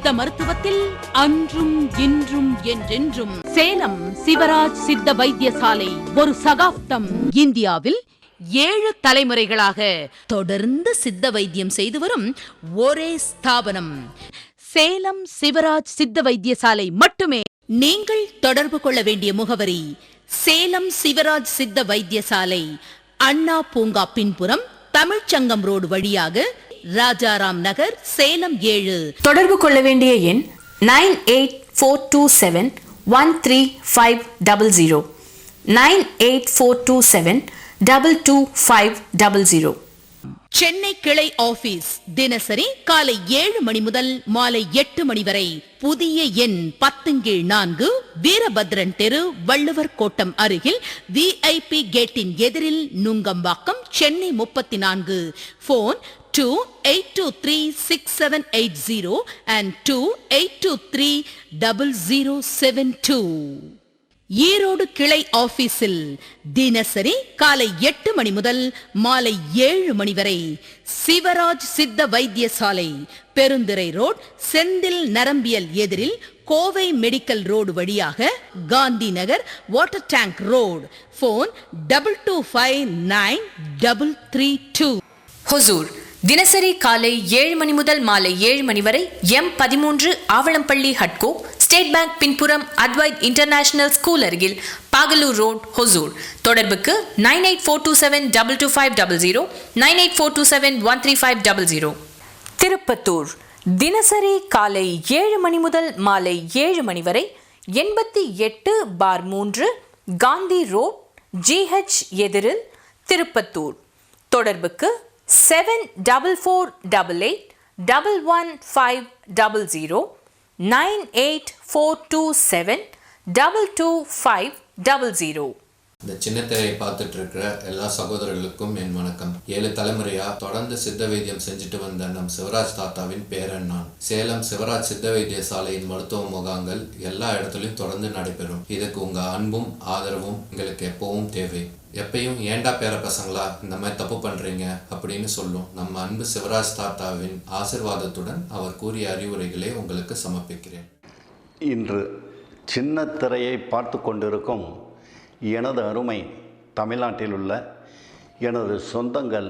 சித்த மருத்துவத்தில் அன்றும் இன்றும் என்றென்றும் சேலம் சிவராஜ் சித்த வைத்தியசாலை ஒரு சகாப்தம். இந்தியாவில் 7 தலைமுறைகளாக தொடர்ந்து சித்த வைத்தியம் செய்து வரும் ஒரே ஸ்தாபனம் சேலம் சிவராஜ் சித்த வைத்தியசாலை மட்டுமே. நீங்கள் தொடர்பு கொள்ள வேண்டிய முகவரி சேலம் சிவராஜ் சித்த வைத்தியசாலை, அண்ணா பூங்கா பின்புறம், தமிழ்ச்சங்கம் ரோடு வழியாக, ராஜாராம் நகர், சேலம் 7. தொடர்பு கொள்ள வேண்டிய எண் 9842713500 9842722500. சென்னை கிளை ஆபீஸ் தினசரி காலை 7 மணி முதல் மாலை 8 மணி வரை. புதிய எண் 10/4, வீரபத்ரன் தெரு, வள்ளுவர் கோட்டம் அருகில், VIP கேட்டின் எதிரில், நுங்கம்பாக்கம், சென்னை 34. Phone 28236780 and 28230072. ஈரோடு கிளை ஆபீஸில் தினசரி காலை 8 மணி முதல் மாலை 7 மணி வரை. சிவராஜ் சித்த வைத்தியசாலை, பெருந்துறை ரோட், செந்தில் நரம்பியல் எதிரில், கோவை மெடிக்கல் ரோடு வழியாக, Gandhi Nagar, water tank road. Phone 22593332. Hosur தினசரி காலை 7 மணி முதல் மாலை 7 மணி வரை. M13 ஆவளம்பள்ளி ஹட்கோ, ஸ்டேட் பேங்க் பின்புறம், அத்வைத் இன்டர்நேஷனல் ஸ்கூல் அருகில், பாகலூர் ரோட், ஹொசூர். தொடர்புக்கு 9842722500 9842713500. திருப்பத்தூர் தினசரி காலை 7 மணி முதல் மாலை 7 மணி வரை. 88/3 காந்தி ரோட், GH எதிரில், திருப்பத்தூர். தொடர்புக்கு 7448811500 9842722500. இந்த சின்ன திரையை பார்த்துட்டு இருக்கிற எல்லா சகோதரர்களுக்கும் என் வணக்கம். 7 தலைமுறையா தொடர்ந்து சித்த வைத்தியம் செஞ்சுட்டு வந்த நம் சிவராஜ் தாத்தாவின் பேரன் நான். சேலம் சிவராஜ் சித்த வைத்தியசாலையின் மருத்துவ முகாம்கள் எல்லா இடத்துலையும் தொடர்ந்து நடைபெறும். இதுக்கு உங்க அன்பும் ஆதரவும் எங்களுக்கு எப்பவும் தேவை. எப்பயும் ஏண்டா பேர பசங்களா இந்த மாதிரி தப்பு பண்றீங்க அப்படின்னு சொல்லும் நம்ம அன்பு சிவராஜ் தாத்தாவின் ஆசிர்வாதத்துடன் அவர் கூறிய அறிவுரைகளை உங்களுக்கு சமர்ப்பிக்கிறேன். இன்று சின்ன திரையை பார்த்து கொண்டிருக்கும் எனது அருமை தமிழ்நாட்டில் உள்ள எனது சொந்தங்கள்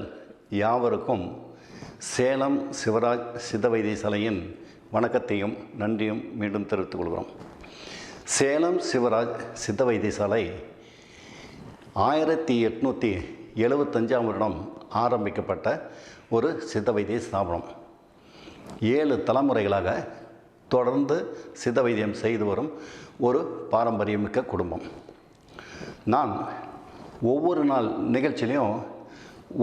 யாவருக்கும் சேலம் சிவராஜ் சித்த வைத்தியசாலையின் வணக்கத்தையும் நன்றியும் மீண்டும் தெரிவித்துக் கொள்கிறோம். சேலம் சிவராஜ் சித்த வைத்தியசாலை 1875ஆம் வருடம் ஆரம்பிக்கப்பட்ட ஒரு சித்த வைத்திய ஸ்தாபனம். 7 தலைமுறைகளாக தொடர்ந்து சித்த வைத்தியம் செய்து வரும் ஒரு பாரம்பரியமிக்க குடும்பம். நான் ஒவ்வொரு நாள் நிகழ்ச்சியிலையும்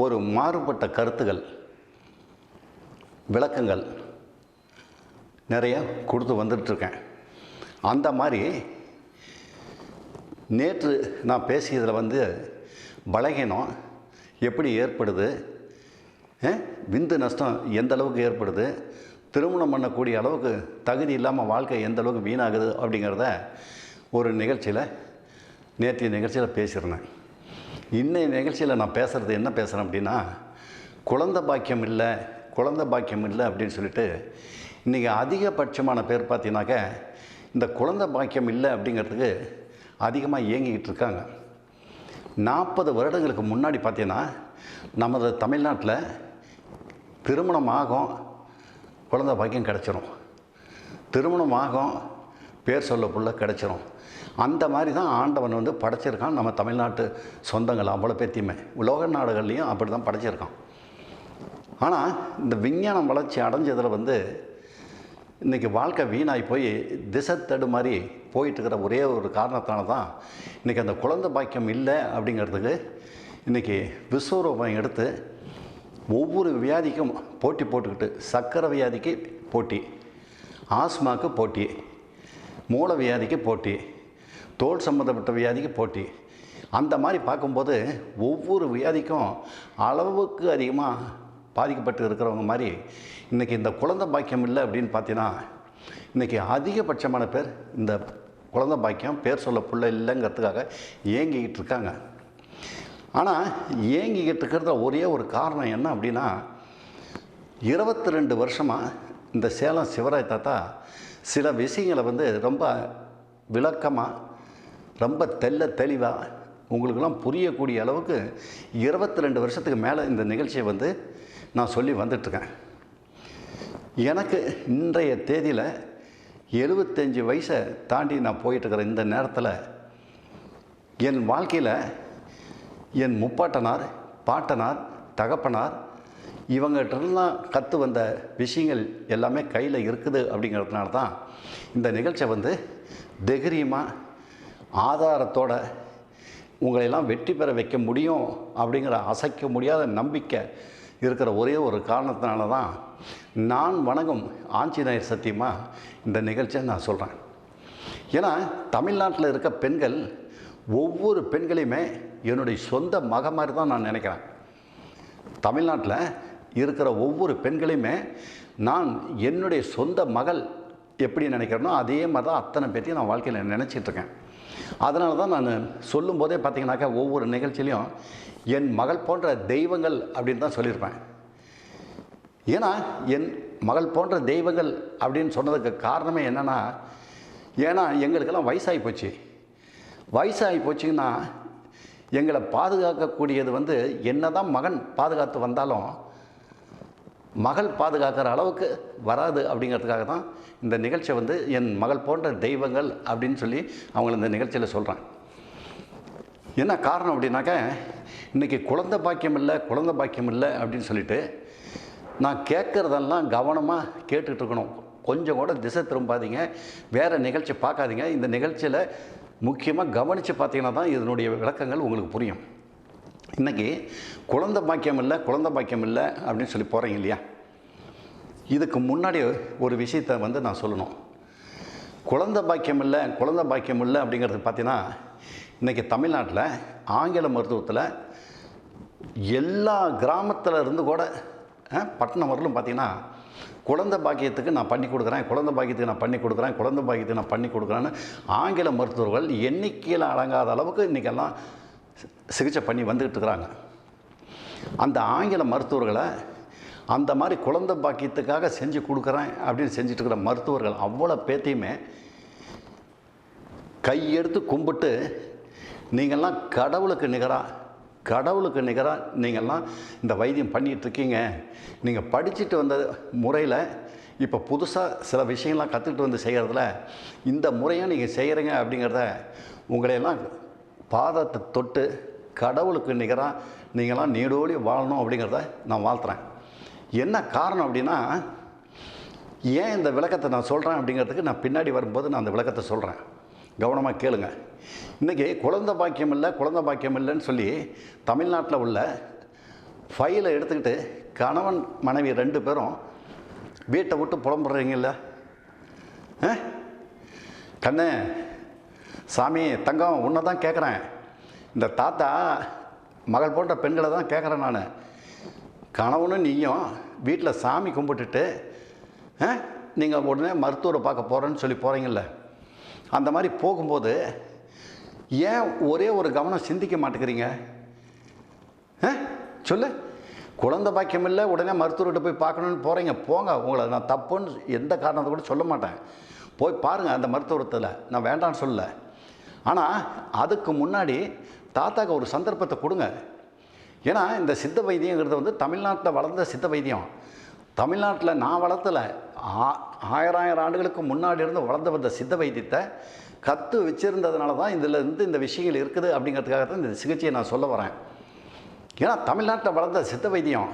ஒரு மாறுபட்ட கருத்துகள், விளக்கங்கள் நிறைய கொடுத்து வந்துட்டுருக்கேன். அந்த மாதிரி நேற்று நான் பேசியதில் பலகீனம் எப்படி ஏற்படுது, விந்து நஷ்டம் எந்த அளவுக்கு ஏற்படுது, திருமணம் பண்ணக்கூடிய அளவுக்கு தகுதி இல்லாமல் வாழ்க்கை எந்த அளவுக்கு வீணாகுது அப்படிங்கிறத ஒரு நிகழ்ச்சியில், நேற்றைய நிகழ்ச்சியில் பேசியிருந்தேன். இன்னைய நிகழ்ச்சியில் நான் பேசுகிறது என்ன பேசுகிறேன் அப்படின்னா, குழந்தை பாக்கியம் இல்லை அப்படின்னு சொல்லிட்டு இன்றைக்கி அதிகபட்சமான பேர் பார்த்தீங்கன்னாக்க இந்த குழந்தை பாக்கியம் இல்லை அப்படிங்கிறதுக்கு அதிகமாக இயங்கிக்கிட்டு இருக்காங்க. 40 வருடங்களுக்கு முன்னாடி பார்த்தீங்கன்னா நமது தமிழ்நாட்டில் திருமணம் ஆகும், குழந்தை பாக்கியம் கிடச்சிரும், திருமணம் ஆகும், பேர் சொல்ல புள்ள கிடச்சிரும். அந்த மாதிரி தான் ஆண்டவன் படைச்சிருக்கான் நம்ம தமிழ்நாட்டு சொந்தங்கள் அவ்வளோ பேத்தியுமே. உலக நாடுகள்லேயும் அப்படி தான் படைச்சிருக்கான். ஆனால் இந்த விஞ்ஞானம் வளர்ச்சி அடைஞ்சதில் இன்றைக்கி வாழ்க்கை வீணாகி போய் திசை தடு மாதிரி போயிட்டுருக்கிற ஒரே ஒரு காரணத்தால் தான் இன்றைக்கி அந்த குழந்தை பாக்கியம் இல்லை அப்படிங்கிறதுக்கு இன்றைக்கி விஸ்வரூபம் எடுத்து ஒவ்வொரு வியாதிக்கும் போட்டி போட்டுக்கிட்டு, சர்க்கரை வியாதிக்கு போட்டி, ஆஸ்மாவுக்கு போட்டி, மூல வியாதிக்கு போட்டி, தோல் சம்மந்தப்பட்ட வியாதிக்கு போட்டி. அந்த மாதிரி பார்க்கும்போது ஒவ்வொரு வியாதிக்கும் அளவுக்கு அதிகமாக பாதிக்கப்பட்டு இருக்கிறவங்க மாதிரி இன்றைக்கி இந்த குழந்தை பாக்கியம் இல்லை அப்படின்னு பார்த்தீங்கன்னா இன்றைக்கி அதிகபட்சமான பேர் இந்த குழந்தை பாக்கியம் பேர் சொல்ல புள்ள இல்லைங்கிறதுக்காக ஏங்கிக்கிட்டு இருக்காங்க. ஆனால் ஏங்கிக்கிட்டு இருக்கிறத ஒரே ஒரு காரணம் என்ன அப்படின்னா, 22 வருஷமாக இந்த சேலம் சிவராஜ் தாத்தா சில விஷயங்களை வந்து ரொம்ப விளக்கமாக, ரொம்ப தெளிவாக உங்களுக்கெல்லாம் புரியக்கூடிய அளவுக்கு 22 வருஷத்துக்கு மேலே இந்த நிகழ்ச்சியை வந்து நான் சொல்லி வந்துட்டுருக்கேன். எனக்கு இன்றைய தேதியில் 75 வயசை தாண்டி நான் போயிட்டுருக்கிற இந்த நேரத்தில் என் வாழ்க்கையில் என் முப்பாட்டனார், பாட்டனார், தகப்பனார் இவங்ககிட்டலாம் கற்று வந்த விஷயங்கள் எல்லாமே கையில் இருக்குது. அப்படிங்கிறதுனால தான் இந்த நிகழ்ச்சியை வந்து தைரியமாக ஆதாரத்தோட உங்களையெல்லாம் வெற்றி பெற வைக்க முடியும் அப்படிங்கிற அசைக்க முடியாத நம்பிக்கை இருக்கிற ஒரே ஒரு காரணத்தினால தான் நான் வணங்கும் ஆஞ்சநேயர் சத்தியமாக இந்த நிகழ்ச்சியை நான் சொல்கிறேன். ஏன்னா தமிழ்நாட்டில் இருக்க பெண்கள் ஒவ்வொரு பெண்களையுமே என்னுடைய சொந்த மக மாதிரி தான் நான் நினைக்கிறேன். தமிழ்நாட்டில் இருக்கிற ஒவ்வொரு பெண்களையுமே நான் என்னுடைய சொந்த மகள் எப்படி நினைக்கிறேனோ அதே மாதிரி தான் அத்தனை பேர்த்தையும் நான் வாழ்க்கையில் நினச்சிட்ருக்கேன். அதனால தான் நான் சொல்லும்போதே பார்த்திங்கனாக்கா ஒவ்வொரு நிகழ்ச்சியிலையும் என் மகள் போன்ற தெய்வங்கள் அப்படின்னு தான் சொல்லியிருப்பேன். ஏன்னா என் மகள் போன்ற தெய்வங்கள் அப்படின்னு சொன்னதுக்கு காரணமே என்னென்னா, ஏன்னா எங்களுக்கெல்லாம் வயசாகி போச்சுங்கன்னா எங்களை பாதுகாக்கக்கூடியது வந்து என்ன தான் மகன் பாதுகாத்து வந்தாலும் மகள் பாதுகாக்கிற அளவுக்கு வராது. அப்படிங்கிறதுக்காக தான் இந்த நிகழ்ச்சியை வந்து என் மகள் போன்ற தெய்வங்கள் அப்படின்னு சொல்லி அவங்கள இந்த நிகழ்ச்சியில் சொல்கிறேன். என்ன காரணம் அப்படின்னாக்கா, இன்றைக்கி குழந்தை பாக்கியம் இல்லை அப்படின்னு சொல்லிட்டு நான் கேட்குறதெல்லாம் கவனமாக கேட்டுட்ருக்கணும். கொஞ்சம் கூட திசை திரும்பாதீங்க, வேறு நிகழ்ச்சி பார்க்காதீங்க. இந்த நிகழ்ச்சியில் முக்கியமாக கவனித்து பார்த்தீங்கன்னா தான் இதனுடைய விளக்கங்கள் உங்களுக்கு புரியும். இன்றைக்கி குழந்தை பாக்கியம் இல்லை அப்படின்னு சொல்லி போகிறீங்க இல்லையா, இதுக்கு முன்னாடி ஒரு விஷயத்தை வந்து நான் சொல்லணும். குழந்தை பாக்கியம் இல்லை அப்படிங்கிறது பார்த்தீங்கன்னா, இன்றைக்கி தமிழ்நாட்டில் ஆங்கில மருத்துவத்தில் எல்லா கிராமத்தில் இருந்து கூட பட்டணம் வரலும் பார்த்திங்கன்னா குழந்தை பாக்கியத்துக்கு நான் பண்ணி கொடுக்குறேன்னு ஆங்கில மருத்துவர்கள் எண்ணிக்கையில் அடங்காத அளவுக்கு இன்றைக்கெல்லாம் சிகிச்சை பண்ணி வந்துக்கிட்டு இருக்கிறாங்க. அந்த ஆங்கில மருத்துவர்களை அந்த மாதிரி குழந்தை பாக்கியத்துக்காக செஞ்சு கொடுக்குறேன் அப்படின்னு செஞ்சுட்டு இருக்கிற மருத்துவர்கள் அவ்வளோ பேத்தையுமே கையெடுத்து கும்பிட்டு, நீங்கள்லாம் கடவுளுக்கு நிகராக நீங்கள்லாம் இந்த வைத்தியம் பண்ணிகிட்ருக்கீங்க, நீங்கள் படிச்சுட்டு வந்த முறையில் இப்போ புதுசாக சில விஷயங்கள்லாம் கற்றுக்கிட்டு வந்து செய்கிறதுல இந்த முறையாக நீங்கள் செய்கிறீங்க அப்படிங்கிறத உங்களையெல்லாம் பாதத்தை தொட்டு கடவுளுக்கு நிகராக நீங்களாம் நீடோடி வாழணும் அப்படிங்கிறத நான் வாழ்த்துறேன். என்ன காரணம் அப்படின்னா, ஏன் இந்த விளக்கத்தை நான் சொல்கிறேன் அப்படிங்கிறதுக்கு நான் பின்னாடி வரும்போது நான் அந்த விளக்கத்தை சொல்கிறேன். கவனமாக கேளுங்க. இன்றைக்கி குழந்தை பாக்கியம் இல்லைன்னு சொல்லி தமிழ்நாட்டில் உள்ள ஃபைலை எடுத்துக்கிட்டு கணவன் மனைவி 2 பேரும் வீட்டை விட்டு புலம்புறீங்கல்ல, கண்ணு சாமி தங்கம் உன்னை தான் கேட்குறேன், இந்த தாத்தா மகள் போன்ற பெண்களை தான் கேட்குறேன் நான். கணவனும் நீயும் வீட்டில் சாமி கும்பிட்டுட்டு நீங்கள் உடனே மருத்துவரை பார்க்க போகிறேன்னு சொல்லி போகிறீங்கள, அந்த மாதிரி போகும்போது ஏன் ஒரே ஒரு கவனம் சிந்திக்க மாட்டேங்கிறீங்க? சொல்லு. குழந்தை பாக்கியம் இல்லை, உடனே மருத்துவர்கிட்ட போய் பார்க்கணுன்னு போகிறீங்க, போங்க. உங்களை நான் தப்புன்னு எந்த காரணத்தை கூட சொல்ல மாட்டேன். போய் பாருங்கள் அந்த மருத்துவத்தில், நான் வேண்டான்னு சொல்லலை. ஆனால் அதுக்கு முன்னாடி தாத்தாக்கு ஒரு சந்தர்ப்பத்தை கொடுங்க. ஏன்னா இந்த சித்த வைத்தியங்கிறது வந்து தமிழ்நாட்டில் வளர்ந்த சித்த வைத்தியம். தமிழ்நாட்டில் நான் வளர்த்தல, 1000 ஆண்டுகளுக்கு முன்னாடி இருந்து வளர்ந்து வந்த சித்த வைத்தியத்தை கற்று வச்சுருந்ததுனால தான் இதில் இருந்து இந்த விஷயங்கள் இருக்குது. அப்படிங்கிறதுக்காக தான் இந்த சிகிச்சையை நான் சொல்ல வரேன். ஏன்னா தமிழ்நாட்டில் வளர்ந்த சித்த வைத்தியம்.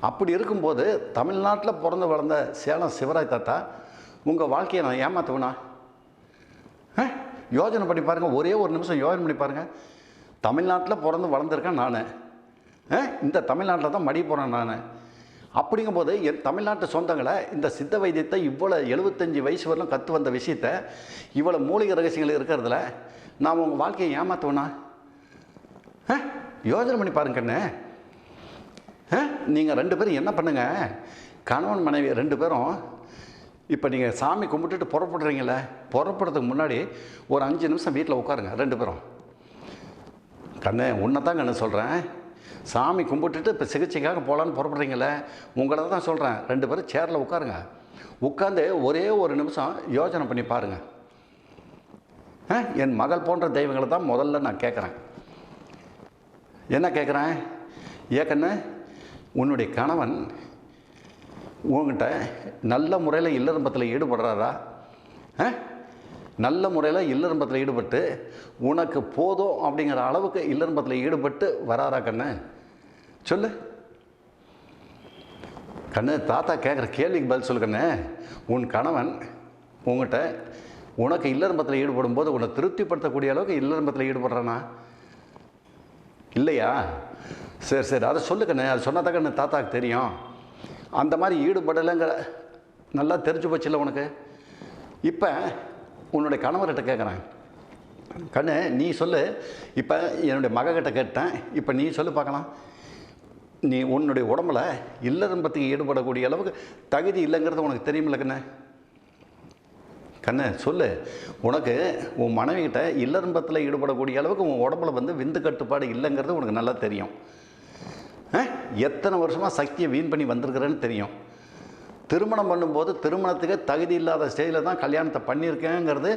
அப்படி இருக்கும்போது தமிழ்நாட்டில் பிறந்து வளர்ந்த சேலம் சிவராஜ் தாத்தா உங்கள் வாழ்க்கையை நான் ஏமாற்றுவேனா? யோஜனை பண்ணி பாருங்கள், ஒரே ஒரு நிமிஷம் யோஜனை பண்ணி பாருங்கள். தமிழ்நாட்டில் பிறந்து வளர்ந்துருக்கேன் நான், இந்த தமிழ்நாட்டில் தான் மடி போகிறேன் நான். அப்படிங்கும்போது என் தமிழ்நாட்டு சொந்தங்களை இந்த சித்த வைத்தியத்தை இவ்வளோ 75 வயசு வரலும் கற்று வந்த விஷயத்தை இவ்வளோ மூலிகை ரகசியங்கள் இருக்கிறதுல நான் உங்கள் வாழ்க்கையை ஏமாற்றுவேனா? யோஜனை பண்ணி பாருங்க கண்ணு. நீங்கள் 2 பேரும் என்ன பண்ணுங்கள், கணவன் மனைவி 2 பேரும் இப்போ நீங்கள் சாமி கும்பிட்டுட்டு புறப்படுறீங்களே, புறப்படுறதுக்கு முன்னாடி ஒரு 5 நிமிஷம் வீட்டில் உட்காருங்க 2 பேரும். கண்ணு உன்னை தான் கண்ணு சொல்கிறேன். சாமி கும்பிட்டுட்டு இப்போ சிகிச்சைக்காக போகலான்னு புறப்படுறீங்களே, உங்களை தான் சொல்கிறேன். 2 பேரும் சேரில் உட்காருங்க. உட்காந்து ஒரே ஒரு நிமிஷம் யோசனை பண்ணி பாருங்கள். என் மகள் போன்ற தெய்வங்களை தான் முதல்ல நான் கேட்குறேன். என்ன கேட்குறேன்? ஏக்கண்ணு, உன்னுடைய கணவன் உங்ககிட்ட நல்ல முறையில் இல்லறம்பத்தில் ஈடுபடுறாரா? நல்ல முறையில் இல்லறம்பத்தில் ஈடுபட்டு உனக்கு போதும் அப்படிங்கிற அளவுக்கு இல்லறம்பத்தில் ஈடுபட்டு வராரா கண்ணு? சொல்லு கண்ணு. தாத்தா கேட்குற கேள்விக்கு பதில் சொல்லு கண்ணு. உன் கணவன் உங்கள்கிட்ட உனக்கு இல்லறம்பத்தில் ஈடுபடும் போது உன்னை திருப்திப்படுத்தக்கூடிய அளவுக்கு இல்லறம்பத்தில் ஈடுபடுறானா இல்லையா? சரி சரி, அதை சொல்லு கண்ணு. அது சொன்னா தான் கண்ணு தாத்தாவுக்கு தெரியும். அந்த மாதிரி ஈடுபடலைங்கிற நல்லா தெரிஞ்சு போச்சுல்ல உனக்கு. இப்போ உன்னுடைய கணவர்கிட்ட கேட்குறேன். கண்ணு நீ சொல்லு. இப்போ என்னுடைய மகக்கிட்ட கேட்டேன், இப்போ நீ சொல்லு பார்க்கலாம். நீ உன்னுடைய உடம்புல இல்லறம்பத்துக்கு ஈடுபடக்கூடிய அளவுக்கு தகுதி இல்லைங்கிறது உனக்கு தெரியுமில்ல கண்ணு? கண்ணு சொல்லு. உனக்கு உன் மனைவிக்கிட்ட இல்லறம்பத்தில் ஈடுபடக்கூடிய அளவுக்கு உன் உடம்புல வந்து விந்து கட்டுப்பாடு இல்லைங்கிறது உனக்கு நல்லா தெரியும். எத்தனை வருஷமாக சக்தியை வீண் பண்ணி வந்திருக்கிறேன்னு தெரியும். திருமணம் பண்ணும்போது திருமணத்துக்கு தகுதி இல்லாத ஸ்டேஜில் தான் கல்யாணத்தை பண்ணியிருக்கேங்கிறது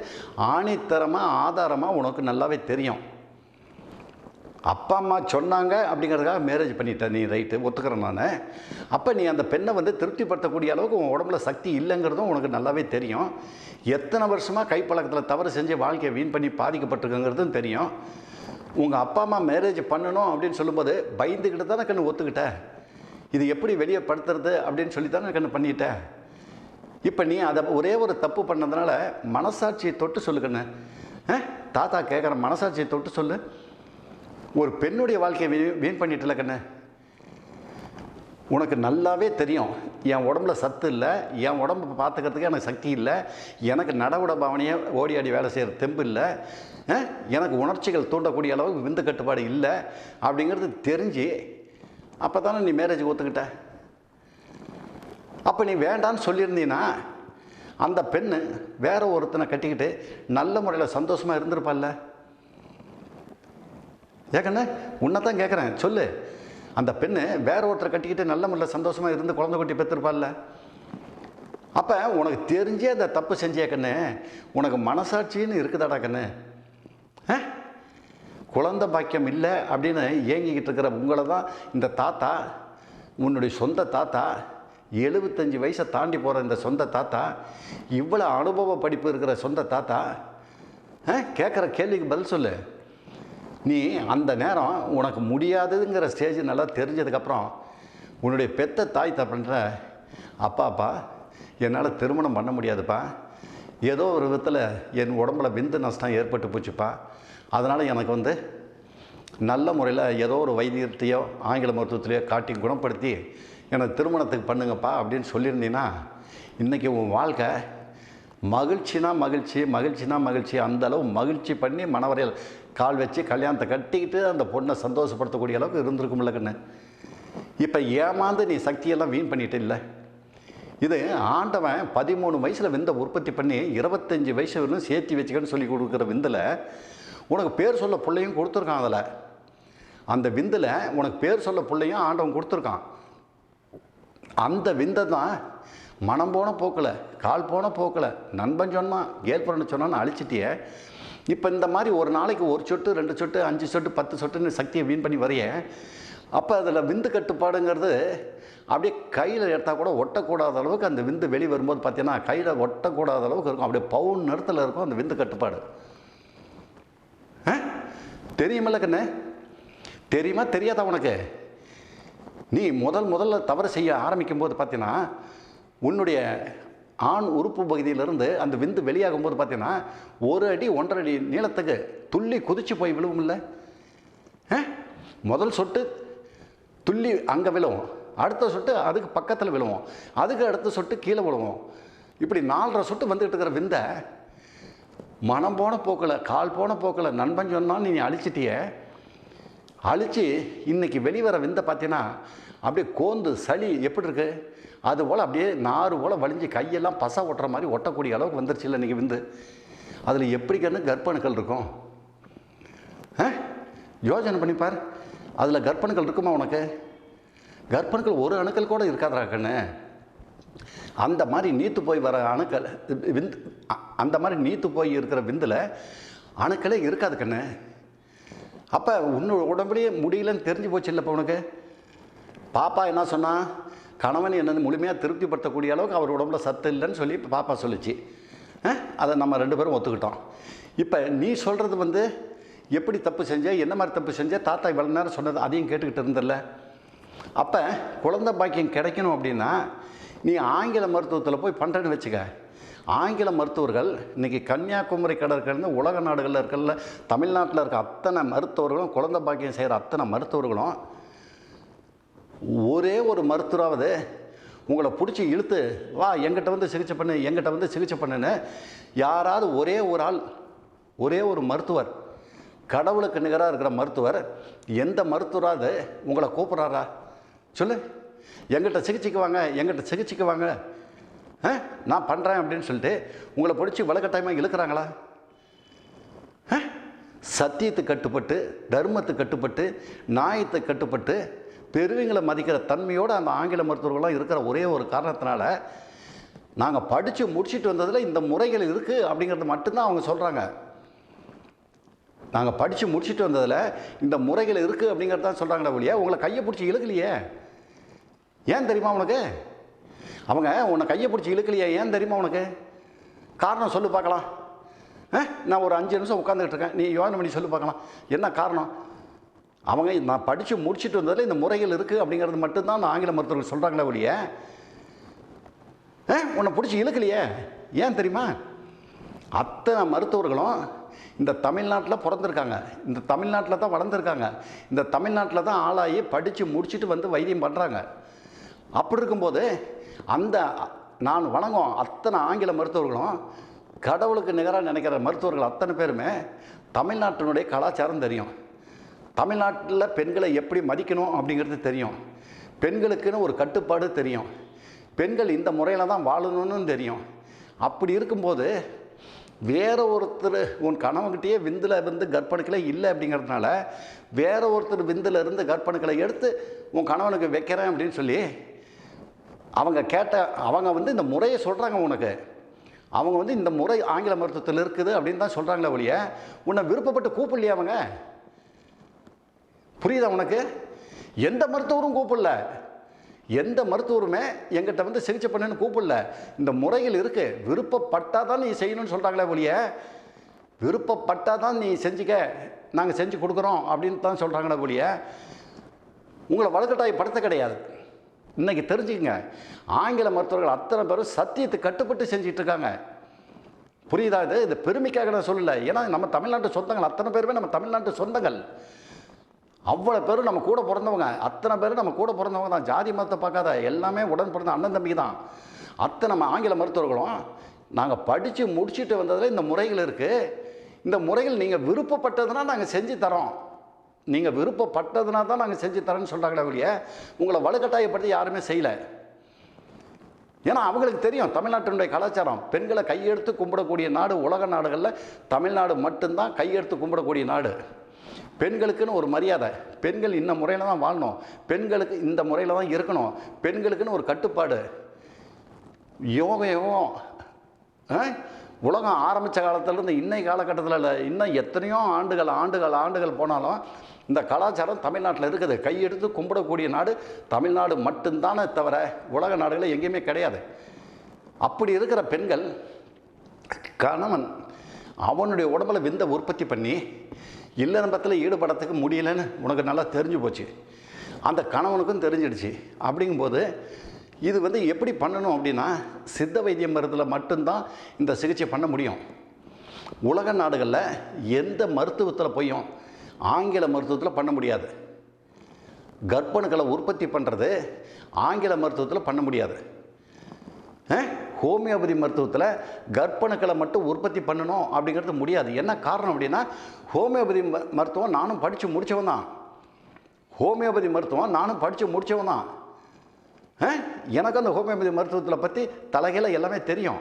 ஆணித்தரமாக ஆதாரமாக உனக்கு நல்லாவே தெரியும். அப்பா அம்மா சொன்னாங்க அப்படிங்கிறதுக்காக மேரேஜ் பண்ணிட்டேன் நீ, ரைட்டு, ஒத்துக்கிறேன் நான். அப்போ நீ அந்த பெண்ணை வந்து திருப்திப்படுத்தக்கூடிய அளவுக்கு உன் உடம்புல சக்தி இல்லைங்கிறதும் உனக்கு நல்லாவே தெரியும். எத்தனை வருஷமாக கைப்பழக்கத்தில் தவறு செஞ்சு வாழ்க்கையை வீண் பண்ணி பாதிக்கப்பட்டிருக்குங்கிறதும் தெரியும். உங்கள் அப்பா அம்மா மேரேஜ் பண்ணணும் அப்படின்னு சொல்லும்போது பயந்துக்கிட்டு தானே கண்ணு ஒத்துக்கிட்டேன். இது எப்படி வெளியே படுத்துறது அப்படின்னு சொல்லி தானே கண்ணு பண்ணிட்டேன். இப்போ நீ அதை ஒரே ஒரு தப்பு பண்ணதுனால மனசாட்சியை தொட்டு சொல்லுக்கண்ணு. தாத்தா கேட்குற மனசாட்சியை தொட்டு சொல்லு. ஒரு பெண்ணுடைய வாழ்க்கையை வீண் பண்ணிட்டுல கண்ணு. உனக்கு நல்லாவே தெரியும் என் உடம்புல சத்து இல்லை, என் உடம்பை பார்த்துக்கிறதுக்கு எனக்கு சக்தி இல்லை, எனக்கு நடவுட பாவனையை ஓடி ஆடி வேலை செய்கிற தெம்பு இல்லை, எனக்கு உணர்ச்சிகள் தூண்டக்கூடிய அளவுக்கு விந்து கட்டுப்பாடு இல்லை அப்படிங்கிறது தெரிஞ்சு அப்போ தானே நீ மேரேஜ் ஒத்துக்கிட்ட. அப்போ நீ வேண்டான்னு சொல்லியிருந்தீன்னா அந்த பெண்ணு வேற ஒருத்தனை கட்டிக்கிட்டு நல்ல முறையில் சந்தோஷமாக இருந்திருப்பாள்ல. ஏக்கண்ணே உன்னை தான் கேட்குறேன், சொல்லு. அந்த பெண்ணு வேற ஒருத்தரை கட்டிக்கிட்டு நல்ல முறையில் சந்தோஷமாக இருந்து குழந்தை குட்டி பெற்றிருப்பாள்ல. அப்போ உனக்கு தெரிஞ்சே அந்த தப்பு செஞ்சே கண்ணு, உனக்கு மனசாட்சின்னு இருக்குதாடா கண்ணு? குழந்தை பாக்கியம் இல்லை அப்படின்னு ஏங்கிக்கிட்டு இருக்கிற உங்களை தான் இந்த தாத்தா, உன்னுடைய சொந்த தாத்தா, 75 வயசை தாண்டி போகிற இந்த சொந்த தாத்தா, இவ்வளோ அனுபவ படிப்பு இருக்கிற சொந்த தாத்தா கேட்குற கேள்விக்கு பதில் சொல்லு. நீ அந்த நேரம் உனக்கு முடியாதுங்கிற ஸ்டேஜ் நல்லா தெரிஞ்சதுக்கப்புறம் உன்னுடைய பெத்த தாய் தப்புன்ற அப்பா என்னால் திருமணம் பண்ண முடியாதுப்பா, ஏதோ ஒரு விதத்தில் என் உடம்புல விந்து நஷ்டம் ஏற்பட்டு போச்சுப்பா, அதனால் எனக்கு வந்து நல்ல முறையில் ஏதோ ஒரு வைத்தியத்தையோ ஆங்கில மருத்துவத்திலையோ காட்டி குணப்படுத்தி எனக்கு திருமணத்துக்கு பண்ணுங்கப்பா அப்படின்னு சொல்லியிருந்தீங்கன்னா இன்றைக்கி உன் வாழ்க்கை மகிழ்ச்சினா மகிழ்ச்சி, மகிழ்ச்சினா மகிழ்ச்சி, அந்தளவு மகிழ்ச்சி பண்ணி மணவரையில் கால் வச்சு கல்யாணத்தை கட்டிக்கிட்டு அந்த பொண்ணை சந்தோஷப்படுத்தக்கூடிய அளவுக்கு இருந்திருக்கும்ல கண்ணு. இப்போ ஏமாந்து நீ சக்தியெல்லாம் வீண் பண்ணிட்டு இல்லை. இது ஆண்டவன் 13 வயசில் விந்தை உற்பத்தி பண்ணி 25 வயசு வரலும் சேர்த்து வச்சுக்கன்னு சொல்லி கொடுக்குற விந்தில் உனக்கு பேர் சொல்ல பிள்ளையும் கொடுத்துருக்கான். அதில் அந்த விந்தில் உனக்கு பேர் சொல்ல பிள்ளையும் ஆண்டவன் கொடுத்துருக்கான். அந்த விந்தை தான் மனம் போன போக்கில், கால் போன போக்கில், நண்பன் சொன்னான் கேர்ள் ஃப்ரெண்டு சொன்னான்னு அழிச்சிட்டியே. இப்போ இந்த மாதிரி ஒரு நாளைக்கு 1 சொட்டு 2 சொட்டு 5 சொட்டு 10 சொட்டுன்னு சக்தியை வீண் பண்ணி வரைய, அப்போ அதில் விந்து கட்டுப்பாடுங்கிறது அப்படியே கையில் எடுத்தால் கூட ஒட்டக்கூடாத அளவுக்கு அந்த விந்து வெளியே வரும்போது பார்த்தீங்கன்னா கையில் ஒட்டக்கூடாத அளவுக்கு இருக்கும். அப்படியே பவுன் நிறத்தில் இருக்கும் அந்த விந்து கட்டுப்பாடு. தெரியுமில்ல கண்ணு? தெரியுமா தெரியாதா உனக்கு? நீ முதல்ல தவறு செய்ய ஆரம்பிக்கும் போது பார்த்தீங்கன்னா உன்னுடைய ஆண் உறுப்பு பகுதியிலிருந்து அந்த விந்து வெளியாகும் போது பார்த்தீங்கன்னா 1 அடி 1.5 அடி நீளத்துக்கு துள்ளி குதிச்சு போய் விழுவும் இல்லை? முதல் சொட்டு துள்ளி அங்கே விழுவோம், அடுத்த சொட்டு அதுக்கு பக்கத்தில் விழுவோம், அதுக்கு அடுத்த சொட்டு கீழே விழுவோம். இப்படி 4.5 சொட்டு வந்துக்கிட்டு இருக்கிற விந்தை மனம் போன போக்கில், கால் போன போக்கில், நண்பன் சொன்னாலும் நீ அழிச்சிட்டிய. அழித்து இன்றைக்கி வெளிவர விந்தை பார்த்தீங்கன்னா அப்படியே கோந்து சளி எப்படி இருக்குது அதுபோல் அப்படியே நாறு போல் வலிஞ்சு கையெல்லாம் பசை ஒட்டுற மாதிரி ஒட்டக்கூடிய அளவுக்கு வந்துருச்சு இல்லை இன்றைக்கி விந்து. அதில் எப்படி கண்ணு கர்ப்பணுக்கள் இருக்கும்? யோசனை பண்ணிப்பார். அதில் கர்ப்பணுக்கள் இருக்குமா உனக்கு? கர்ப்பணுக்கள் ஒரு அணுக்கள் கூட இருக்காதா கண்ணு? அந்த மாதிரி நீத்து போய் வர அணுக்கள் விந்து, அந்த மாதிரி நீத்து போய் இருக்கிற விந்தில் அணுக்களே இருக்காது கண்ணு. அப்போ உன்னோட உடம்புலேயே முடியலன்னு தெரிஞ்சு போச்சு இல்லை. இப்போ உனக்கு பாப்பா என்ன சொன்னால், கணவன் என்னென்னு முழுமையாக திருப்திப்படுத்தக்கூடிய அளவுக்கு அவர் உடம்புல சத்து இல்லைன்னு சொல்லி இப்போ பாப்பா சொல்லிச்சு. அதை நம்ம 2 பேரும் ஒத்துக்கிட்டோம். இப்போ நீ சொல்கிறது எப்படி தப்பு செஞ்ச, என்ன மாதிரி தப்பு செஞ்ச, தாத்தா இவ்வளோ நேரம் சொன்னது அதையும் கேட்டுக்கிட்டு இருந்தில்ல. அப்போ குழந்தை பாக்கியம் கிடைக்கணும் அப்படின்னா நீ ஆங்கில மருத்துவத்தில் போய் பண்ணுறேன்னு வச்சுக்க. ஆங்கில மருத்துவர்கள் இன்றைக்கி கன்னியாகுமரி கடற்கரைன்னு உலக நாடுகளில் இருக்கல, தமிழ்நாட்டில் இருக்க அத்தனை மருத்துவர்களும், குழந்தை பாக்கியம் செய்கிற அத்தனை மருத்துவர்களும் ஒரே ஒரு மருத்துவராவது உங்களை பிடிச்சி இழுத்து வா எங்கிட்ட சிகிச்சை பண்ணு, எங்கிட்ட சிகிச்சை பண்ணுன்னு யாராவது ஒரே ஒரு ஆள், ஒரே ஒரு மருத்துவர், கடவுளுக்கு நிகராக இருக்கிற மருத்துவர் எந்த மருத்துவராவது உங்களை கூப்பிட்றாரா சொல்லு? எங்கிட்ட சிகிச்சைக்கு வாங்க, எங்கிட்ட சிகிச்சைக்கு வாங்க, நான் பண்ணுறேன் அப்படின்னு சொல்லிட்டு உங்களை பிடிச்சி வலுக்கட்டாயமாக இழுக்கிறாங்களா? சத்தியத்துக்கு கட்டுப்பட்டு, தர்மத்துக்கு கட்டுப்பட்டு, நியாயத்துக்கு கட்டுப்பட்டு, பெருவிங்களை மதிக்கிற தன்மையோடு அந்த ஆங்கில மருத்துவர்கள்லாம் இருக்கிற ஒரே ஒரு காரணத்தினால நாங்கள் படித்து முடிச்சுட்டு வந்ததில் இந்த முறைகள் இருக்குது அப்படிங்கிறது மட்டும்தான் அவங்க சொல்கிறாங்க. நாங்கள் படித்து முடிச்சுட்டு வந்ததில் இந்த முறைகள் இருக்குது அப்படிங்கிறது தான் சொல்கிறாங்களே ஒழிய உங்களை கையை பிடிச்சி இழுக்கலையே. ஏன் தெரியுமா உனக்கு? அவங்க உன்னை கையை பிடிச்சி இழுக்கலையே, ஏன் தெரியுமா உனக்கு? காரணம் சொல்லு பார்க்கலாம். நான் ஒரு 5 நிமிஷம் உட்காந்துக்கிட்டு இருக்கேன், நீ யோசனை பண்ணி சொல்லு பார்க்கலாம் என்ன காரணம்? அவங்க நான் படித்து முடிச்சுட்டு வந்ததில் இந்த முறைகள் இருக்குது அப்படிங்கிறது மட்டும்தான் அந்த ஆங்கில மருத்துவர்கள் சொல்கிறாங்களே ஒழிய உன்னை பிடிச்சி இழுக்கலையே. ஏன் தெரியுமா? அத்தனை மருத்துவர்களும் இந்த தமிழ்நாட்டில் பிறந்திருக்காங்க, இந்த தமிழ்நாட்டில் தான் வளர்ந்துருக்காங்க, இந்த தமிழ்நாட்டில் தான் ஆளாகி படித்து முடிச்சுட்டு வைத்தியம் பண்ணுறாங்க. அப்படி இருக்கும்போது அந்த நான் வணங்கும் அத்தனை ஆங்கில மருத்துவர்களும், கடவுளுக்கு நிகராக நினைக்கிற மருத்துவர்கள் அத்தனை பேருமே தமிழ்நாட்டினுடைய கலாச்சாரம் தெரியும். தமிழ்நாட்டில் பெண்களை எப்படி மதிக்கணும் அப்படிங்கிறது தெரியும். பெண்களுக்குன்னு ஒரு கட்டுப்பாடு தெரியும். பெண்கள் இந்த முறையில் தான் வாழணும்னு தெரியும். அப்படி இருக்கும்போது வேற ஒருத்தர் உன் கணவன்கிட்டயே விந்தில் கர்ப்பணுக்களே இல்லை அப்படிங்கிறதுனால வேற ஒருத்தர் விந்தில் இருந்து கர்ப்பணுக்களை எடுத்து உன் கணவனுக்கு வைக்கிறேன் அப்படின்னு சொல்லி அவங்க அவங்க இந்த முறையை சொல்கிறாங்க உனக்கு. அவங்க இந்த முறை ஆங்கில மருத்துவத்தில் இருக்குது அப்படின்னு தான் சொல்கிறாங்களே ஒழிய உன்னை விருப்பப்பட்டு கூப்பிடலையே அவங்க. புரியுதா உனக்கு? எந்த மருத்துவரும் கூப்பிடல, எந்த மருத்துவருமே எங்கிட்ட சிகிச்சை பண்ணுன்னு கூப்பிடல. இந்த முறைகள் இருக்குது, விருப்பப்பட்டால் தான் நீ செய்யணும்னு சொல்கிறாங்களே ஒழிய விருப்பப்பட்டால் தான் நீ செஞ்சுக்க, நாங்கள் செஞ்சு கொடுக்குறோம் அப்படின்னு தான் சொல்கிறாங்களே ஒழிய உங்களை வலுக்கட்டாயப்படுத்த கிடையாது. இன்றைக்கி தெரிஞ்சுக்கங்க, ஆங்கில மருத்துவர்கள் அத்தனை பேரும் சத்தியத்துக்கு கட்டுப்பட்டு செஞ்சிட்ருக்காங்க. புரியுதா? இது பெருமைக்காக நான் சொல்லலை. ஏன்னா நம்ம தமிழ்நாட்டு சொந்தங்கள், அத்தனை பேருமே நம்ம தமிழ்நாட்டு சொந்தங்கள். அவ்வளோ பேரும் நம்ம கூட பிறந்தவங்க, அத்தனை பேரும் நம்ம கூட பிறந்தவங்க தான். ஜாதி மதத்தை பார்க்காத, எல்லாமே உடன் பிறந்த அண்ணன் தம்பி தான். அத்தனை நம்ம ஆங்கில மருத்துவர்களும் நாங்கள் படித்து முடிச்சுட்டு வந்ததில் இந்த முறைகள் இருக்குது. இந்த முறைகள் நீங்கள் விருப்பப்பட்டதுனா நாங்கள் செஞ்சு தரோம், நீங்கள் விருப்பப்பட்டதுனா தான் நாங்கள் செஞ்சு தரோன்னு சொல்கிறாங்களே ஒழிய உங்களை வலுக்கட்டாயப்படுத்தி யாருமே செய்யலை. ஏன்னா அவங்களுக்கு தெரியும் தமிழ்நாட்டினுடைய கலாச்சாரம். பெண்களை கையெடுத்து கும்பிடக்கூடிய நாடு உலக நாடுகளில் தமிழ்நாடு மட்டும்தான் கையெடுத்து கும்பிடக்கூடிய நாடு. பெண்களுக்குன்னு ஒரு மரியாதை, பெண்கள் இந்த முறையில் தான் வாழணும், பெண்களுக்கு இந்த முறையில் தான் இருக்கணும், பெண்களுக்குன்னு ஒரு கட்டுப்பாடு. யோகம் உலகம் ஆரம்பித்த காலத்திலேருந்து இன்னை காலகட்டத்தில் இல்லை, இன்னும் எத்தனையோ ஆண்டுகள் போனாலும் இந்த கலாச்சாரம் தமிழ்நாட்டில் இருக்குது. கையெடுத்து கும்பிடக்கூடிய நாடு தமிழ்நாடு மட்டும்தானே தவிர உலக நாடுகளில் எங்கேயுமே கிடையாது. அப்படி இருக்கிற பெண்கள் கணவன் அவனுடைய உடம்பில் விந்த உற்பத்தி பண்ணி இல்லறம்பத்தில் ஈடுபடத்துக்கு முடியலைன்னு உனக்கு நல்லா தெரிஞ்சு போச்சு, அந்த கணவனுக்கும் தெரிஞ்சிடுச்சு. அப்படிங்கும்போது இது எப்படி பண்ணணும் அப்படின்னா சித்த வைத்திய மருந்தில் மட்டும்தான் இந்த சிகிச்சை பண்ண முடியும். உலக நாடுகளில் எந்த மருத்துவத்தில் போயும் ஆங்கில மருத்துவத்தில் பண்ண முடியாது. கர்ப்பணுக்களை உற்பத்தி பண்ணுறது ஆங்கில மருத்துவத்தில் பண்ண முடியாது. ஹோமியோபதி மருத்துவத்தில் கர்ப்பணுக்களை மட்டும் உற்பத்தி பண்ணணும் அப்படிங்கிறது முடியாது. என்ன காரணம் அப்படின்னா ஹோமியோபதி மருத்துவம் நானும் படித்து முடித்தவன் தான். ஹோமியோபதி மருத்துவம் நானும் படித்து முடித்தவன் தான். எனக்கு அந்த ஹோமியோபதி மருத்துவத்தில் பற்றி தலைகளை எல்லாமே தெரியும்.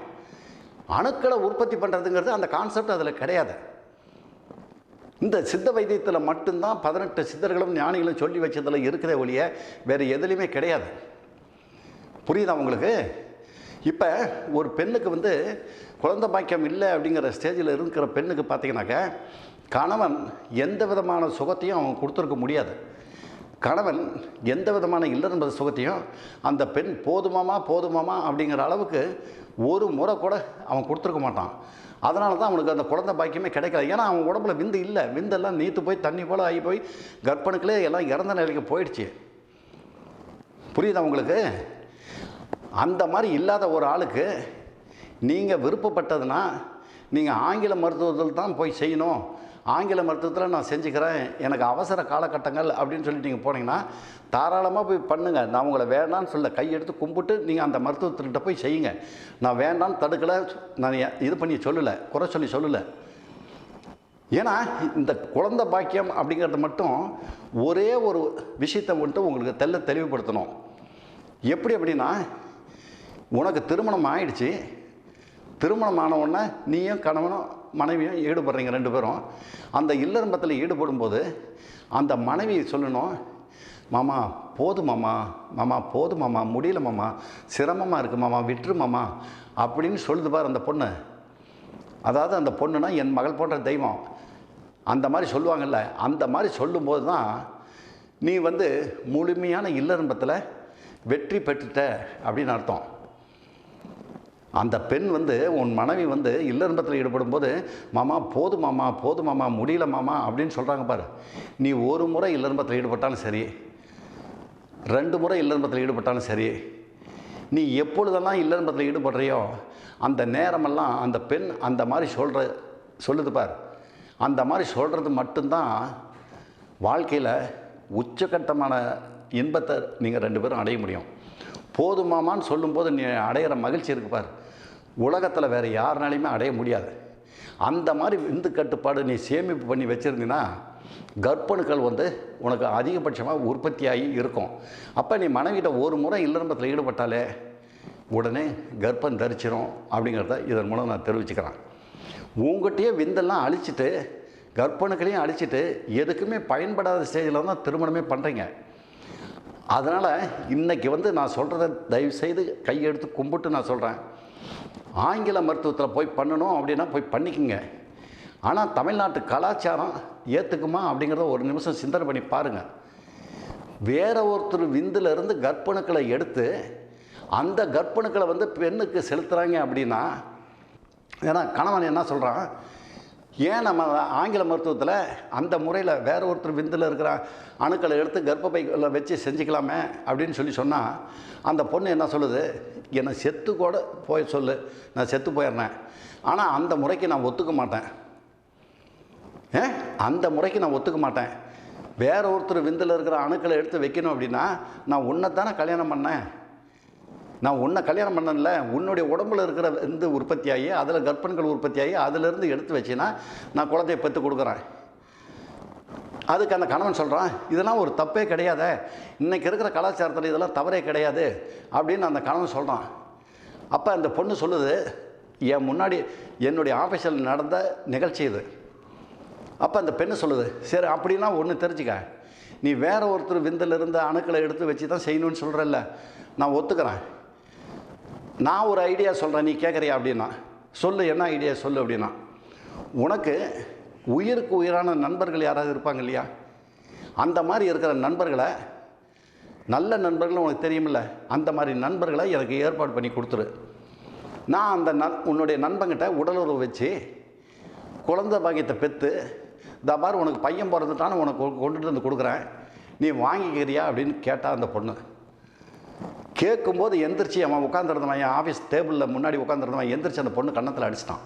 அணுக்களை உற்பத்தி பண்ணுறதுங்கிறது அந்த கான்செப்ட் அதில் கிடையாது. இந்த சித்த வைத்தியத்தில் மட்டும்தான் 18 சித்தர்களும் ஞானிகளும் சொல்லி வச்சதில் இருக்கிற ஒழிய வேறு எதுலேயுமே கிடையாது. புரியுதா உங்களுக்கு? இப்போ ஒரு பெண்ணுக்கு வந்து குழந்தை பாக்கியம் இல்லை அப்படிங்கிற ஸ்டேஜில் இருக்கிற பெண்ணுக்கு பார்த்தீங்கன்னாக்க கணவன் எந்த விதமான சுகத்தையும் அவன் கொடுத்துருக்க முடியாது. கணவன் எந்த விதமான இல்லற சுகத்தையும் அந்த பெண் போதுமாமா அப்படிங்கிற அளவுக்கு ஒரு முறை கூட அவன் கொடுத்துருக்க மாட்டான். அதனால தான் அவனுக்கு அந்த குழந்தை பாக்கியமே கிடைக்கல. ஏன்னா அவன் உடம்புல விந்து இல்லை, விந்தெல்லாம் நீத்து போய் தண்ணி போல் ஆகி போய் கர்ப்பணுக்களே எல்லாம் இறந்த நிலைக்கு போயிடுச்சு. புரியுதா உங்களுக்கு? அந்த மாதிரி இல்லாத ஒரு ஆளுக்கு நீங்கள் விருப்பப்பட்டதுன்னா நீங்கள் ஆங்கில மருத்துவத்தில் தான் போய் செய்யணும், ஆங்கில மருத்துவத்தில் நான் செஞ்சுக்கிறேன், எனக்கு அவசர காலகட்டங்கள் அப்படின்னு சொல்லிட்டு நீங்கள் போனீங்கன்னா தாராளமாக போய் பண்ணுங்கள். நான் உங்களை வேண்டான்னு சொல்ல, கையெடுத்து கும்பிட்டு நீங்கள் அந்த மருத்துவத்துக்கிட்ட போய் செய்யுங்க. நான் வேண்டான்னு தடுக்கலை, நான் இது பண்ணி சொல்லலை, குறை சொல்லி சொல்லலை. ஏன்னா இந்த குழந்தை பாக்கியம் அப்படிங்கிறது மட்டும் ஒரே ஒரு விஷயத்தை மட்டும் உங்களுக்கு தெளிவுபடுத்தணும். எப்படி அப்படின்னா, உனக்கு திருமணம் ஆயிடுச்சு, திருமணம் ஆன உடனே நீயும் கணவனும் மனைவியும் ஈடுபடுறீங்க, ரெண்டு பேரும் அந்த இல்லறம்பத்தில் ஈடுபடும்போது அந்த மனைவி சொல்லணும், மாமா போதும் மாமா போதும் மாமா, முடியல மாமா, சிரமமாக இருக்குது மாமா, விட்டுரு மாமா அப்படின்னு சொல்லுது பார் அந்த பொண்ணு. அதாவது அந்த பொண்ணுனா என் மகள் போன்ற தெய்வம், அந்த மாதிரி சொல்லுவாங்கள்ல, அந்த மாதிரி சொல்லும்போது தான் நீ வந்து முழுமையான இல்லறம்பத்தில் வெற்றி பெற்றுட்ட அப்படின்னு அர்த்தம். அந்த பெண் வந்து உன் மனைவி வந்து இல்லறம்பத்தில் ஈடுபடும் போது மாமா போதும் மாமா முடியல மாமா அப்படின்னு சொல்கிறாங்க பாரு. நீ ஒரு முறை இல்லறம்பத்தில் ஈடுபட்டாலும் சரி, 2 முறை இல்லறம்பத்தில் ஈடுபட்டாலும் சரி, நீ எப்பொழுதெல்லாம் இல்லறம்பத்தில் ஈடுபடுறியோ அந்த நேரமெல்லாம் அந்த பெண் அந்த மாதிரி சொல்லுது பார். அந்த மாதிரி சொல்கிறது மட்டும்தான் வாழ்க்கையில் உச்சக்கட்டமான இன்பத்தை நீங்கள் 2 பேரும் அடைய முடியும். போதுமாமான்னு சொல்லும்போது நீ அடையிற மகிழ்ச்சி இருக்கு பார், உலகத்தில் வேறு யாருனாலையுமே அடைய முடியாது. அந்த மாதிரி விந்து கட்டுப்பாடு நீ சேமிப்பு பண்ணி வச்சுருந்தீங்கன்னா கர்ப்பணுக்கள் வந்து உனக்கு அதிகபட்சமாக உற்பத்தியாகி இருக்கும். அப்போ நீ மனைவிட்ட ஒரு முறை இல்லறம்பத்தில் ஈடுபட்டாலே உடனே கர்ப்பம் தரிச்சிடும் அப்படிங்கிறத இதன் மூலம் நான் தெரிவிச்சுக்கிறேன். உங்கள்கிட்டயே விந்தெல்லாம் அழிச்சிட்டு கர்ப்பணுக்களையும் அழிச்சிட்டு எதுக்குமே பயன்படாத ஸ்டேஜில் தான் திருமணமே பண்ணுறீங்க. அதனால் இன்றைக்கி வந்து நான் சொல்கிறத தயவுசெய்து கையெடுத்து கும்பிட்டு நான் சொல்கிறேன், ஆங்கில மருத்துவத்தில் போய் பண்ணணும் அப்படின்னா போய் பண்ணிக்கோங்க. ஆனால் தமிழ்நாட்டு கலாச்சாரம் ஏற்றுக்குமா அப்படிங்கிறத ஒரு நிமிஷம் சிந்தனை பண்ணி பாருங்கள். வேற ஒருத்தர் விந்திலிருந்து கர்ப்பணுக்களை எடுத்து அந்த கர்ப்பணுக்களை வந்து பெண்ணுக்கு செலுத்துகிறாங்க அப்படின்னா, ஏன்னா கணவன் என்ன சொல்கிறான், ஏன் நம்ம ஆங்கில மருத்துவத்தில் அந்த முறையில் வேற ஒருத்தர் விந்தில் இருக்கிற அணுக்களை எடுத்து கர்ப்பப்பையில் வச்சு செஞ்சுக்கலாமே அப்படின்னு சொன்னால் அந்த பொண்ணு என்ன சொல்லுது, என்னை செத்து கூட போய் சொல்லு, நான் செத்து போயிடுறேன், ஆனால் அந்த முறைக்கு நான் ஒத்துக்க மாட்டேன், அந்த முறைக்கு நான் ஒத்துக்க மாட்டேன். வேற ஒருத்தர் விந்தில் இருக்கிற அணுக்களை எடுத்து வைக்கணும் அப்படின்னா நான் உன்னைத்தானே கல்யாணம் பண்ணேன், நான் உன்னை கல்யாணம் பண்ணல, உன்னுடைய உடம்புல இருக்கிற விந்து உற்பத்தியாகி அதில் கர்ப்பங்கள் உற்பத்தியாகி அதிலிருந்து எடுத்து வச்சுன்னா நான் குழந்தைய பெற்று கொடுக்குறேன். அதுக்கு அந்த கணவன் சொல்கிறான், இதெல்லாம் ஒரு தப்பே கிடையாது, இன்றைக்கி இருக்கிற கலாச்சாரத்தில் இதெல்லாம் தவறே கிடையாது அப்படின்னு அந்த கணவன் சொல்கிறான். அப்போ அந்த பொண்ணு சொல்லுது, என் முன்னாடி என்னுடைய ஆஃபீஸில் நடந்த நிகழ்ச்சி இது. அப்போ அந்த பெண்ணு சொல்லுது, சரி அப்படின்னா ஒன்று தெரிஞ்சுக்க, நீ வேற ஒருத்தர் விந்தில் இருந்த அணுக்களை எடுத்து வச்சு தான் செய்யணும்னு சொல்கிறல்ல, நான் ஒத்துக்கிறேன். நான் ஒரு ஐடியா சொல்கிறேன், நீ கேட்குறியா அப்படின்னா சொல்லு, என்ன ஐடியா சொல்லு அப்படின்னா, உனக்கு உயிருக்கு உயிரான நண்பர்கள் யாராவது இருப்பாங்க இல்லையா, அந்த மாதிரி இருக்கிற நண்பர்களை, நல்ல நண்பர்கள் உனக்கு தெரியுமில்ல, அந்த மாதிரி நண்பர்களை எனக்கு ஏற்பாடு பண்ணி கொடுத்துரு. நான் அந்த உன்னுடைய நண்பங்கிட்ட உடலுறவு வச்சு குழந்தை பாக்கியத்தை பெற்று பாரு உனக்கு பையன் பிறந்துட்டான்னு உனக்கு கொண்டுட்டு வந்து கொடுக்குறேன், நீ வாங்கிக்கிறியா அப்படின்னு கேட்டால் அந்த பொண்ணு. கேட்கும்போது எந்திரிச்சு அவன் உட்காந்துருந்தவன், என் ஆஃபீஸ் டேபிளில் முன்னாடி உட்காந்துருந்தவன் எந்திரிச்சு அந்த பொண்ணு கன்னத்தில் அடிச்சிட்டான்.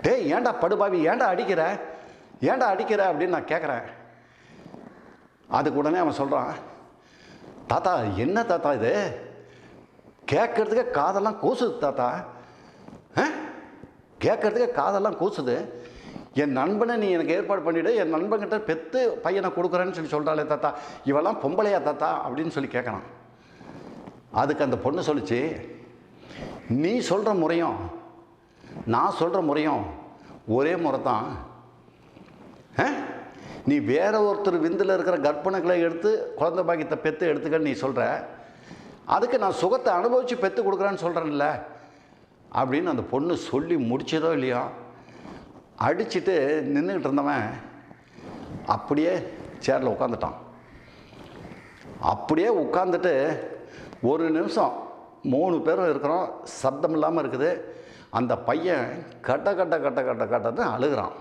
டேய் ஏன்டா படுபாவி, ஏன்டா அடிக்கிற அப்படின்னு நான் கேட்குறேன். அதுக்கு உடனே அவன் சொல்கிறான், தாத்தா என்ன தாத்தா இது, கேட்குறதுக்கே காதெல்லாம் கூசுது தாத்தா, கேட்குறதுக்கே காதெல்லாம் கூசுது, என் நண்பனை நீ எனக்கு ஏற்பாடு பண்ணிவிடு, என் நண்பன்கிட்ட பெற்று பையனை கொடுக்குறேன்னு சொல்கிறாளே தாத்தா, இவெல்லாம் பொம்பளையா தாத்தா அப்படின்னு சொல்லி கேட்குறான். அதுக்கு அந்த பொண்ணு சொல்லிச்சு, நீ சொல்கிற முறையும் நான் சொல்கிற முறையும் ஒரே முறை தான், நீ வேற ஒருத்தர் விந்தில் இருக்கிற கர்ப்பணுக்களை எடுத்து குழந்தை பாக்கியத்தை பெற்று எடுத்துக்கன்னு நீ சொல்கிற, அதுக்கு நான் சுகத்தை அனுபவித்து பெற்று கொடுக்குறேன்னு சொல்கிறேன்ல அப்படின்னு அந்த பொண்ணு சொல்லி முடிச்சதோ இல்லையோ அடிச்சுட்டு நின்றுக்கிட்டு இருந்தவன் அப்படியே சேரில் உட்காந்துட்டான். அப்படியே உட்காந்துட்டு ஒரு நிமிஷம் 3 பேரும் இருக்கிறோம், சப்தம் இல்லாமல் இருக்குது. அந்த பையன் கட்ட கட்ட கட்ட கட்ட கட்டன்னு அழுகிறான்.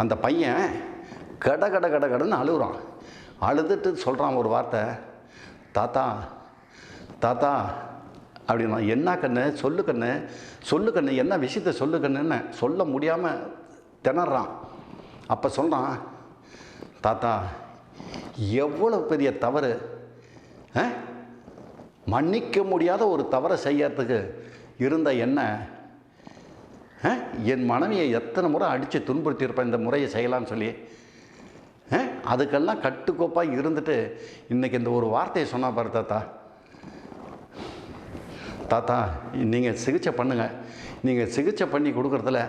அந்த பையன் கட கட கட கடன்னு அழுகுறான். அழுதுட்டு சொல்கிறான் ஒரு வார்த்தை, தாத்தா தாத்தா அப்படின்னா. என்ன கண்ணு, சொல்லு கண்ணு, சொல்லு கண்ணு, என்ன விஷயத்த சொல்லு கண்ணுன்னு சொல்ல முடியாமல் திணறான். அப்போ சொல்கிறான், தாத்தா எவ்வளோ பெரிய தவறு, மன்னிக்க முடியாத ஒரு தவறை செய்யறதுக்கு இருந்த என்ன, என் மனைவியை எத்தனை முறை அடித்து துன்புறுத்தியிருப்பேன் இந்த முறையை செய்யலான்னு சொல்லி. அதுக்கெல்லாம் கட்டுக்கோப்பாக இருந்துட்டு இன்றைக்கி இந்த ஒரு வார்த்தையை சொன்னா பாரு தாத்தா. தாத்தா நீங்கள் சிகிச்சை பண்ணுங்கள், நீங்கள் சிகிச்சை பண்ணி கொடுக்குறதுல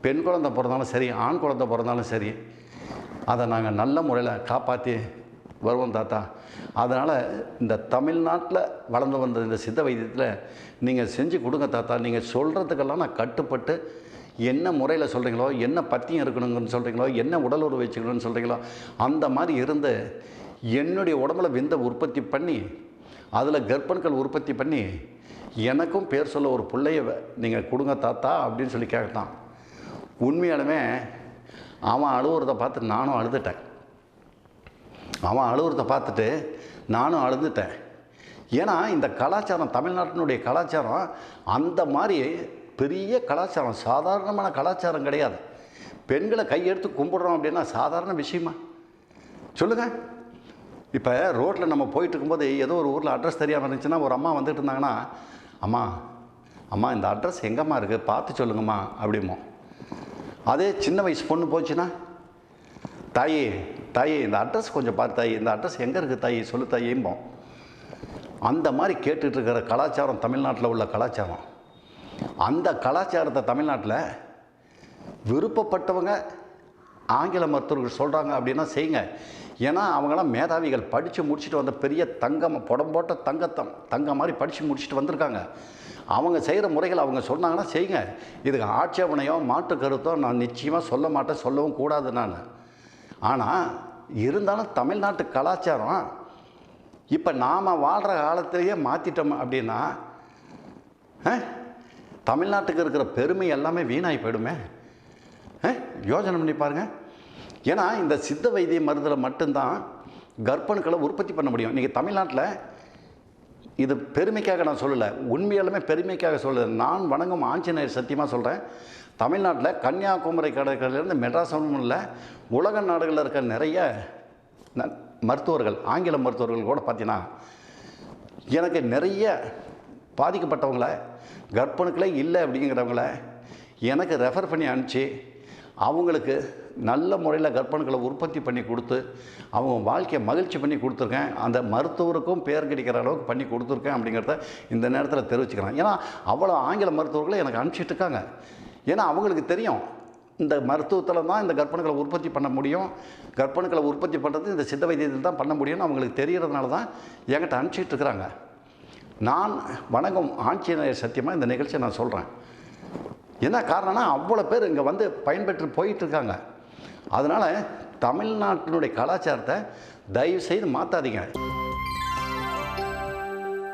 பெண் குழந்தை பிறந்தாலும் சரி, ஆண் குழந்தை பிறந்தாலும் சரி, அதை நாங்கள் நல்ல முறையில் காப்பாற்றி வருவோம் தாத்தா. அதனால் இந்த தமிழ்நாட்டில் வளர்ந்து வந்த இந்த சித்த வைத்தியத்தில் நீங்கள் செஞ்சு கொடுங்க தாத்தா. நீங்கள் சொல்கிறதுக்கெல்லாம் நான் கட்டுப்பட்டு என்ன முறையில் சொல்கிறீங்களோ, என்ன பத்தியம் இருக்கணுங்கன்னு சொல்கிறீங்களோ, என்ன உடல் உறவு வச்சுக்கணும்னு சொல்கிறீங்களோ, அந்த மாதிரி இருந்து என்னுடைய உடம்புல விந்தை உற்பத்தி பண்ணி அதில் கர்ப்பண்கள் உற்பத்தி பண்ணி எனக்கும் பேர் சொல்ல ஒரு பிள்ளைய நீங்கள் கொடுங்க தாத்தா அப்படின்னு சொல்லி கேட்டான். உண்மையாலுமே அவன் அழுவுறதை பார்த்து நானும் அழுதுட்டேன். அவன் அழுவுறதை பார்த்துட்டு நானும் அழுதுட்டேன். ஏன்னா இந்த கலாச்சாரம், தமிழ்நாட்டினுடைய கலாச்சாரம் அந்த மாதிரி பெரிய கலாச்சாரம், சாதாரணமான கலாச்சாரம் கிடையாது. பெண்களை கையெடுத்து கும்பிடுறோம் அப்படின்னா சாதாரண விஷயமா சொல்லுங்கள். இப்போ ரோட்டில் நம்ம போயிட்டு இருக்கும்போது ஏதோ ஒரு ஊரில் அட்ரஸ் தெரியாமல் இருந்துச்சுன்னா ஒரு அம்மா வந்துட்டு இருந்தாங்கன்னா, அம்மா அம்மா இந்த அட்ரஸ் எங்கம்மா இருக்குது பார்த்து சொல்லுங்கம்மா அப்படிமோ. அதே சின்ன வயசு பொண்ணு போச்சுன்னா, தாயே தாயே இந்த அட்ரஸ் கொஞ்சம் பார்த்து தாயே, இந்த அட்ரஸ் எங்கே இருக்குது தாயே சொல்லு தாயேம்போம். அந்த மாதிரி கேட்டுட்ருக்கிற கலாச்சாரம் தமிழ்நாட்டில் உள்ள கலாச்சாரம். அந்த கலாச்சாரத்தை தமிழ்நாட்டில் விருப்பப்பட்டவங்க ஆங்கில மருத்துவர்கள் சொல்கிறாங்க அப்படின்னா செய்யுங்க. ஏன்னா அவங்களாம் மேதாவிகள், படித்து முடிச்சுட்டு வந்த பெரிய தங்கம், புடம் போட்ட தங்கம் மாதிரி படித்து முடிச்சுட்டு வந்திருக்காங்க. அவங்க செய்கிற முறைகள் அவங்க சொன்னாங்கன்னா செய்யுங்க. இதுக்கு ஆட்சேபனையோ மாற்று கருத்தோ நான் நிச்சயமாக சொல்ல மாட்டேன், சொல்லவும் கூடாது நான். ஆனால் இருந்தாலும் தமிழ்நாட்டு கலாச்சாரம் இப்போ நாம் வாழ்கிற காலத்திலேயே மாற்றிட்டோம் அப்படின்னா தமிழ்நாட்டுக்கு இருக்கிற பெருமை எல்லாமே வீணாகி போயிடுமே. யோசனை பண்ணி பாருங்கள். ஏன்னா இந்த சித்த வைத்திய மருந்தில் மட்டும்தான் கர்ப்பணுக்களை உற்பத்தி பண்ண முடியும். இன்றைக்கி தமிழ்நாட்டில் இது பெருமைக்காக நான் சொல்லலை, உண்மையாலுமே பெருமைக்காக சொல்லலை. நான் வணங்கும் ஆஞ்சநேயர் சத்தியமாக சொல்கிறேன். தமிழ்நாட்டில் கன்னியாகுமரி கடற்கரையிலேருந்து மெட்ராஸ் இல்லை, உலக நாடுகளில் இருக்க நிறைய மருத்துவர்கள், ஆங்கில மருத்துவர்கள் கூட பார்த்தீங்கன்னா எனக்கு நிறைய பாதிக்கப்பட்டவங்கள, கர்ப்பணுக்களே இல்லை அப்படிங்கிறவங்கள எனக்கு ரெஃபர் பண்ணி அனுப்பிச்சு அவங்களுக்கு நல்ல முறையில் கர்ப்பணுக்களை உற்பத்தி பண்ணி கொடுத்து அவங்க வாழ்க்கையை மகிழ்ச்சி பண்ணி கொடுத்துருக்கேன். அந்த மருத்துவருக்கும் பேர் கிடைக்கிற அளவுக்கு பண்ணி கொடுத்துருக்கேன் அப்படிங்கிறத இந்த நேரத்தில் தெரிவிச்சுக்கிறேன். ஏன்னா அவ்வளோ ஆங்கில மருத்துவர்களை எனக்கு அனுப்பிச்சிட்டு இருக்காங்க. ஏன்னா அவங்களுக்கு தெரியும் இந்த மருத்துவத்தில் தான் இந்த கர்ப்பணுக்களை உற்பத்தி பண்ண முடியும், கர்ப்பணுக்களை உற்பத்தி பண்ணுறது இந்த சித்த வைத்தியத்தில் தான் பண்ண முடியும்னு அவங்களுக்கு தெரியறதுனால தான் என்கிட்ட அனுப்பிச்சிட்டு இருக்கிறாங்க. நான் வணங்கும் ஆஞ்சநேயர் சத்தியமாக இந்த நிகழ்ச்சியை நான் சொல்கிறேன். என்ன காரணம்னா அவ்வளோ பேர் இங்கே வந்து பயன்பெற்று போயிட்டுருக்காங்க. அதனால் தமிழ்நாட்டினுடைய கலாச்சாரத்தை தயவு செய்து மாற்றாதீங்க.